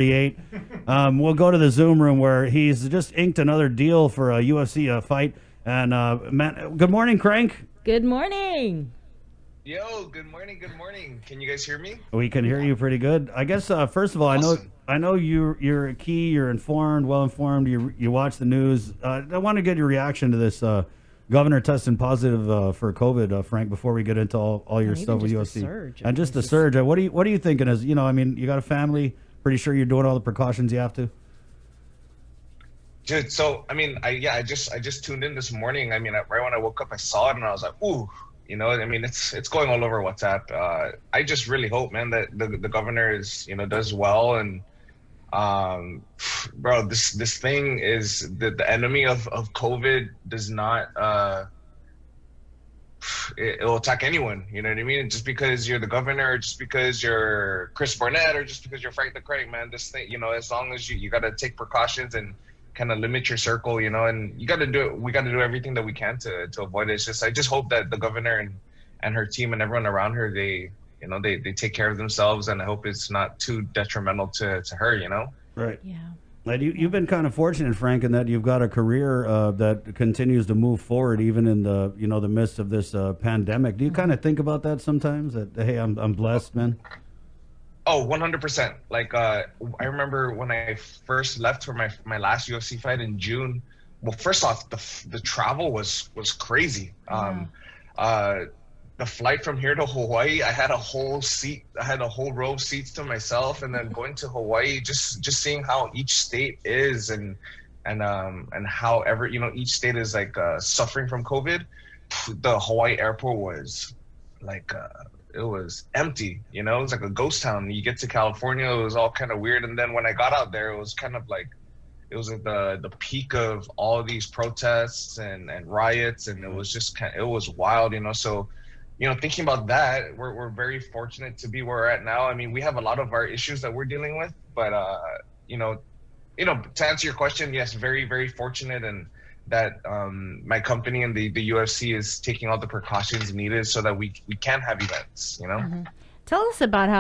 38. We'll go to the Zoom room where he's just inked another deal for a UFC fight. And man, good morning, Crank. Good morning. Yo, good morning, good morning. Can you guys hear me? We can hear you pretty good. I guess first of all, Awesome. I know you're a key. You're informed, well informed. You watch the news. I want to get your reaction to this. Governor testing positive for COVID, Frank. Before we get into all your And stuff even with just the UFC surge. and just the surge, what are you thinking? As you know, I mean, you got a family. Pretty sure you're doing all the precautions you have to. Dude, so I mean, I just tuned in this morning. I mean, right when I woke up, I saw it and I was like, ooh, I mean, it's going all over WhatsApp. I just really hope, man, that the governor is, does well. And bro, this thing is the enemy of COVID. Does not it'll attack anyone, you know what I mean? Just because you're the governor, or just because you're Chris Barnett, or just because you're Frank the Crank, man, this thing, as long as you got to take precautions and kind of limit your circle, and you got to do it. We got to do everything that we can to avoid it. It's just, I just hope that the governor and her team and everyone around her, they take care of themselves, and I hope it's not too detrimental to her. Right. Yeah. And you've been kind of fortunate, Frank, in that you've got a career that continues to move forward even in the midst of this pandemic. Do you kind of think about that sometimes? That hey, I'm blessed, man. Oh, 100%. Like, I remember when I first left for my last UFC fight in June. Well, first off, the travel was crazy. The flight from here to Hawaii, I had a whole row of seats to myself, and then going to Hawaii, just seeing how each state is and how each state is like suffering from COVID. The Hawaii airport was like it was empty, it was like a ghost town. You get to California, it was all kind of weird, and then when I got out there, it was kind of like it was at the peak of all these protests and riots, and it was just it was wild, so thinking about that, we're very fortunate to be where we're at now. I mean, we have a lot of our issues that we're dealing with, but to answer your question, yes, very, very fortunate, and that my company and the UFC is taking all the precautions needed so that we can have events. Tell us about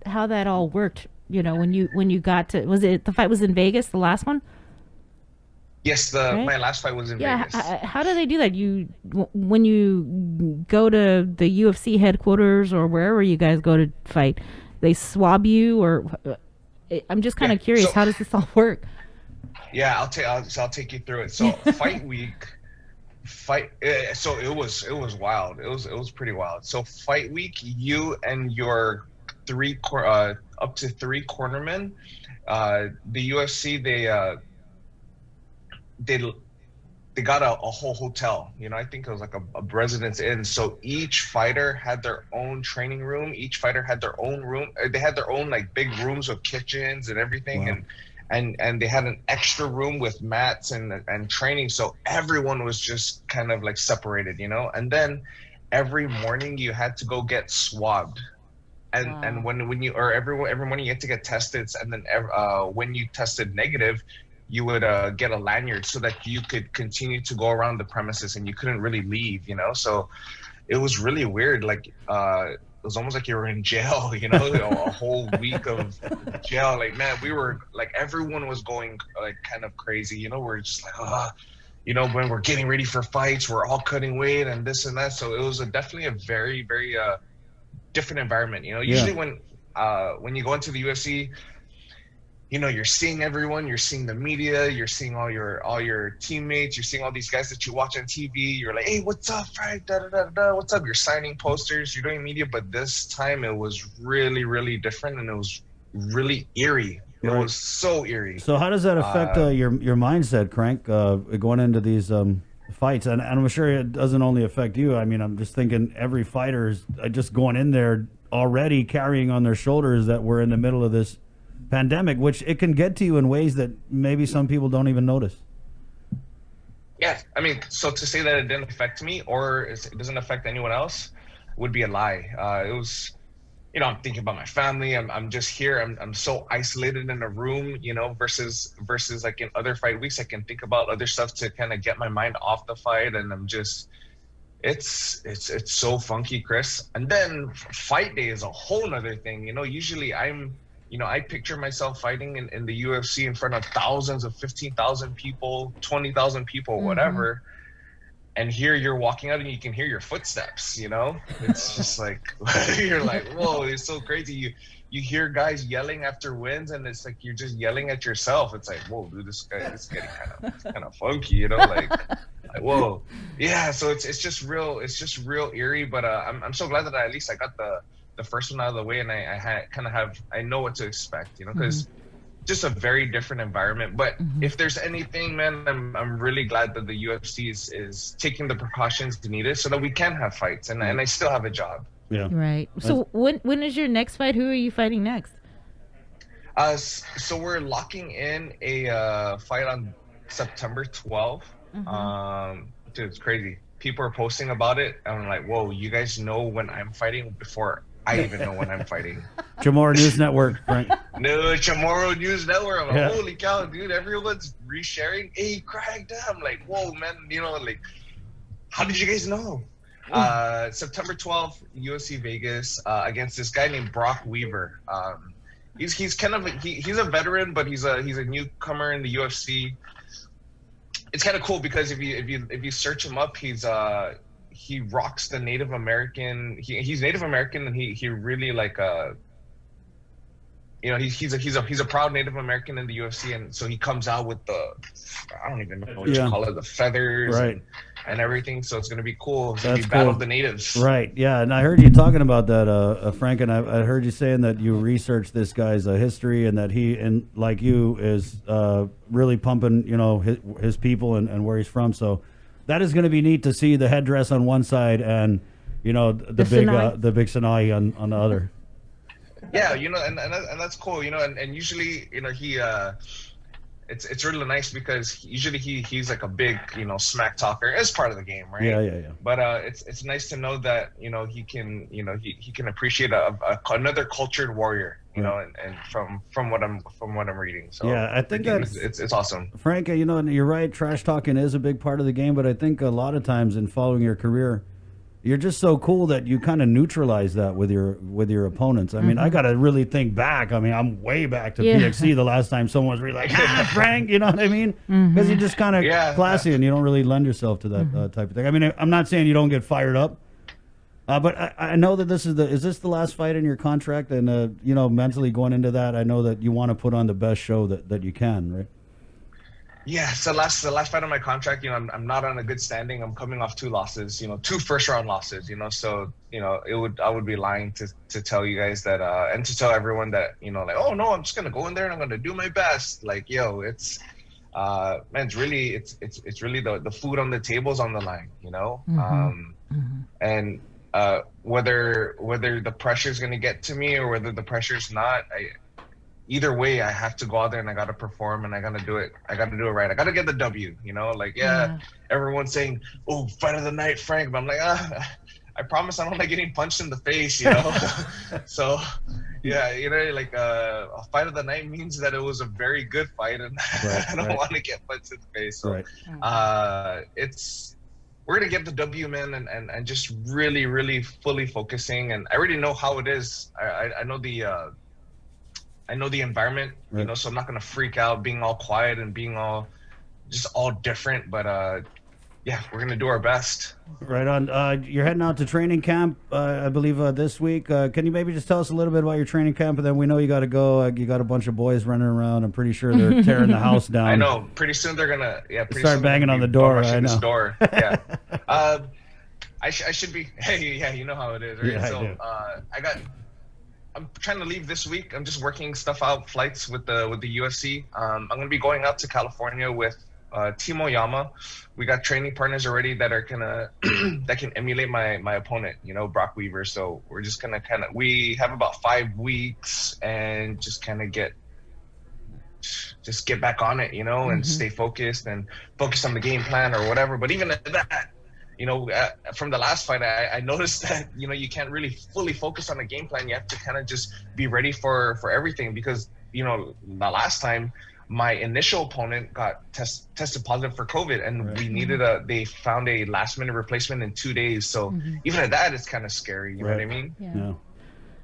how that all worked. When you got to, was it the fight was in Vegas, the last one? Yes, Right? my last fight was in Yeah. Vegas. How do they do that? When you go to the UFC headquarters or wherever you guys go to fight, they swab you, or I'm just kind of curious. So How does this all work? yeah, I'll take you through it. So fight week, so it was wild. It was pretty wild. So fight week, you and your up to three cornermen, the UFC, they got a whole hotel. I think it was like a residence inn. So each fighter had their own training room. Each fighter had their own room. They had their own like big rooms with kitchens and everything. Wow. And they had an extra room with mats and training. So everyone was just kind of like separated, and then every morning you had to go get swabbed. And when you, or every morning you had to get tested. And then when you tested negative, you would get a lanyard so that you could continue to go around the premises, and you couldn't really leave, So it was really weird. Like, it was almost like you were in jail, a whole week of jail. Like, man, we were like, everyone was going like kind of crazy, we're just like, when we're getting ready for fights, we're all cutting weight and this and that. So it was definitely a very, very different environment. Usually when you go into the UFC, you're seeing everyone, you're seeing the media, you're seeing all your teammates, you're seeing all these guys that you watch on TV. You're like, hey, what's up, Frank? Da, da, da, da. What's up? You're signing posters, you're doing media. But this time it was really, really different, and it was really eerie. It Right. was so eerie. So how does that affect your mindset, Crank, going into these fights? And I'm sure it doesn't only affect you. I mean, I'm just thinking every fighter is just going in there already carrying on their shoulders that we're in the middle of this pandemic, which it can get to you in ways that maybe some people don't even notice. Yeah, I mean, so to say that it didn't affect me or it doesn't affect anyone else would be a lie. It was, I'm thinking about my family. I'm just here. I'm so isolated in a room, versus like in other fight weeks, I can think about other stuff to kind of get my mind off the fight, and I'm just, it's so funky, Chris. And then fight day is a whole nother thing. Usually I'm I picture myself fighting in the UFC in front of thousands of 15,000 people, 20,000 people, whatever. And here you're walking out and you can hear your footsteps, It's just like, you're like, whoa, it's so crazy. You hear guys yelling after wins, and it's like you're just yelling at yourself. It's like, whoa, dude, this is getting kind of funky, like whoa. Yeah, so it's just real eerie, but I'm so glad that at least I got the first one out of the way, and I know what to expect, because just a very different environment. But if there's anything, man, I'm really glad that the UFC is taking the precautions needed so that we can have fights, and I still have a job. Yeah. Right. So when is your next fight? Who are you fighting next? So we're locking in a fight on September 12th. Dude, it's crazy. People are posting about it. I'm like, whoa, you guys know when I'm fighting before I even know when I'm fighting. Chamorro News Network, Frank. No, Chamorro News Network. I'm like, holy cow, dude! Everyone's resharing. Hey, Craig, I'm like, whoa, man. Like, how did you guys know? September 12th, UFC Vegas, against this guy named Brock Weaver. He's kind of he's a veteran, but he's a newcomer in the UFC. It's kind of cool because if you search him up, he rocks the Native American. He's Native American, and he really he's a proud Native American in the UFC, and so he comes out with I don't even know what you call it, the feathers, right, and everything. So it's gonna be cool. It's That's gonna be Battle cool. of the Natives. Right. Yeah. And I heard you talking about that, Frank, and I heard you saying that you researched this guy's history, and that he, and like you, is really pumping, his people and where he's from. So that is going to be neat to see the headdress on one side and, the big Sinai on the other. Yeah, and that's cool, and usually, he it's really nice because usually he's like a big, smack talker as part of the game, right? Yeah. But it's nice to know that he can he can appreciate another cultured warrior, and from what I'm reading. So yeah, I think it's awesome, Frank. And you're right. Trash talking is a big part of the game, but I think a lot of times in following your career, you're just so cool that you kind of neutralize that with your opponents. I mean, I got to really think back. I mean, I'm way back to PXC the last time someone was really like, Frank, you know what I mean? Because you're just kind of classy and you don't really lend yourself to that type of thing. I mean, I'm not saying you don't get fired up, but I know that is this the last fight in your contract? And, mentally going into that, I know that you want to put on the best show that you can, right? Yeah, so the last fight of my contract, I'm not on a good standing. I'm coming off 2 losses, 2 first-round losses, so, I would be lying to tell you guys that, and to tell everyone that, like, oh, no, I'm just going to go in there and I'm going to do my best. Like, it's, man, it's really the food on the table's on the line, and whether the pressure's going to get to me or whether the pressure's not, either way, I have to go out there and I got to perform and I got to do it. I got to do it right. I got to get the W, everyone's saying, oh, fight of the night, Frank. But I'm like, I promise I don't like getting punched in the face, So, yeah, a fight of the night means that it was a very good fight and I don't want to get punched in the face. So, we're going to get the W, man, and just really, really fully focusing. And I already know how it is. I know the environment, so I'm not going to freak out being all quiet and being all different. But we're going to do our best. Right on. You're heading out to training camp, I believe, this week. Can you maybe just tell us a little bit about your training camp? And then we know you got to go. You got a bunch of boys running around. I'm pretty sure they're tearing the house down. I know. Pretty soon they're going to start banging on the door. I know. Door. Yeah. I should be. Hey, yeah, you know how it is, right? Yeah, so I'm trying to leave this week. I'm just working stuff out, flights with the UFC. I'm going to be going out to California with Timo Yama. We got training partners already that are gonna that can emulate my opponent, Brock Weaver. So we're just gonna we have about 5 weeks and just get back on it, and stay focused and focus on the game plan or whatever. But even at that, from the last fight, I noticed that, you can't really fully focus on the game plan. You have to just be ready for everything because, the last time my initial opponent got tested positive for COVID and we needed they found a last minute replacement in 2 days. So even at that, it's kind of scary. You know what I mean? Yeah.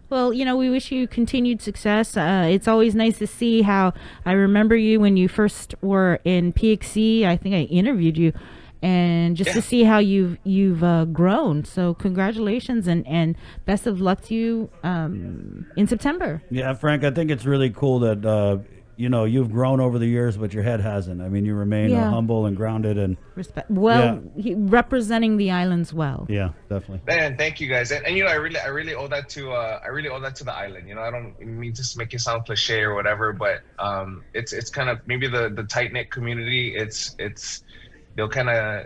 Well, we wish you continued success. It's always nice to see how I remember you when you first were in PXC. I think I interviewed you, and just to see how you've grown. So congratulations and best of luck to you in September. Yeah, Frank, I think it's really cool that you've grown over the years, but your head hasn't. I mean, you remain humble and grounded and respect. Well, representing the islands well. Yeah, definitely. Man, thank you guys. And I really owe that to the island. I don't mean to make it sound cliche or whatever, but it's kind of maybe the tight knit community. They'll kind of.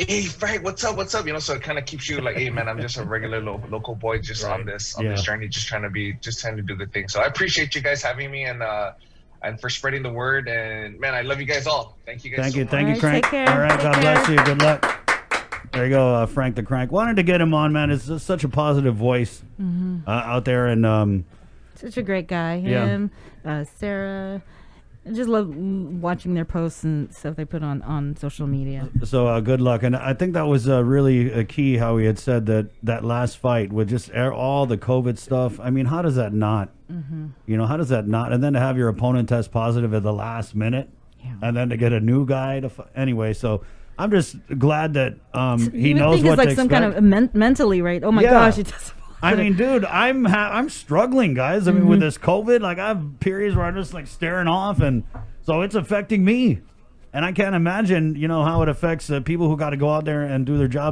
Hey Frank, what's up? So it kind of keeps you like, hey man, I'm just a regular local boy, just on this journey, just trying to do good things. So I appreciate you guys having me and for spreading the word. And man, I love you guys all. Thank you guys. Thank you, Crank. Take care. All right, Take God care. bless you. Good luck. There you go, Frank the Crank. Wanted to get him on, man. It's just such a positive voice out there, and such a great guy. Him, Sarah. I just love watching their posts and stuff they put on social media. So good luck. And I think that was really a key how he had said that last fight with just all the COVID stuff. I mean, how does that not? How does that not? And then to have your opponent test positive at the last minute, and then to get a new guy to anyway. So I'm just glad that he knows what to expect. Some kind of mentally, right? Oh my gosh, it doesn't. I mean, dude, I'm struggling, guys. I mean, with this COVID, like I have periods where I'm just like staring off, and so it's affecting me. And I can't imagine, how it affects people who got to go out there and do their job.